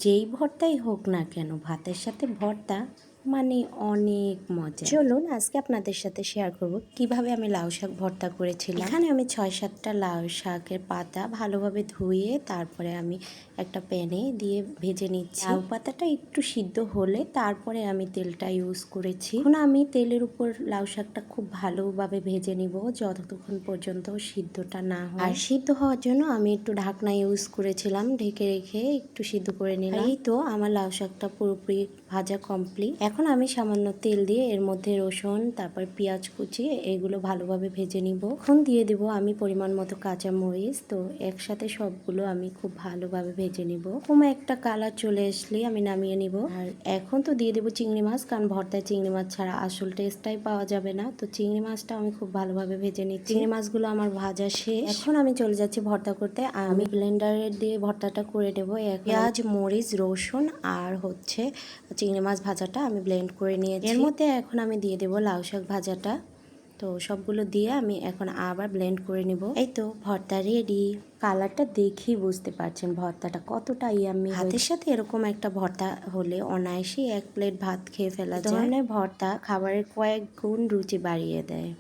যেই ভর্তাই হোক না কেন, ভাতের সাথে ভর্তা মানে অনেক মজা। চলুন আজকে আপনাদের সাথে শেয়ার করব কিভাবে আমি লাউ শাক ভর্তা করেছিলাম। এখানে আমি 6-7টা লাউ শাকের পাতা ভালোভাবে ধুয়ে তারপরে আমি একটা প্যানে দিয়ে ভেজে নিচ্ছি। লাউ পাতাটা একটু সিদ্ধ হলে তারপরে আমি তেলটা ইউজ করেছি। এখন আমি তেলের উপর লাউ শাকটা খুব ভালোভাবে ভেজে নিব যতক্ষণ পর্যন্ত সিদ্ধটা না হয়। আর সিদ্ধ হওয়ার জন্য আমি একটু ঢাকনা ইউজ করেছিলাম, ঢেকে রেখে একটু সিদ্ধ করে নিলাম। এই তো আমার লাউ শাকটা পুরোপুরি ভাজা কমপ্লিট। এখন আমি সামান্য তেল দিয়ে এর মধ্যে রসুন তারপর পেঁয়াজ কুচি এগুলো ভালোভাবে ভেজে নিব। এখন দিয়ে দিব আমি পরিমাণ মতো কাঁচা মরিচ। তো একসাথে সবগুলো আমি খুব ভালোভাবে ভেজে নিব। কম একটা কালার চলে আসলে আমি নামিয়ে নিব। আর এখন তো দিয়ে দেবো চিংড়ি মাছ, কারণ ভর্তায় চিংড়ি মাছ ছাড়া আসল টেস্টটাই পাওয়া যাবে না। তো চিংড়ি মাছটা আমি খুব ভালোভাবে ভেজে নিচ্ছি। চিংড়ি মাছগুলো আমার ভাজা শেষ। এখন আমি চলে যাচ্ছি ভর্তা করতে। আমি ব্লেন্ডারে দিয়ে ভর্তাটা করে নেব। পেঁয়াজ, মরিচ, রসুন আর হচ্ছে চিংড়ি মাছ ভাজাটা আমি ব্লেন্ড করে নিয়েছি। এর মধ্যে এখন আমি দিয়ে দেবো লাউ শাক ভাজাটা। তো সবগুলো দিয়ে আমি এখন আবার ব্লেন্ড করে নিব। এই তো ভর্তা রেডি। কালারটা দেখেই বুঝতে পারছেন ভর্তাটা কতটা ইয়াম্মি। ভাতের সাথে এরকম একটা ভর্তা হলে অনায়াসেই 1 প্লেট ভাত খেয়ে ফেলা যায়। ধরনের ভর্তা খাবারের কয়েক গুণ রুচি বাড়িয়ে দেয়।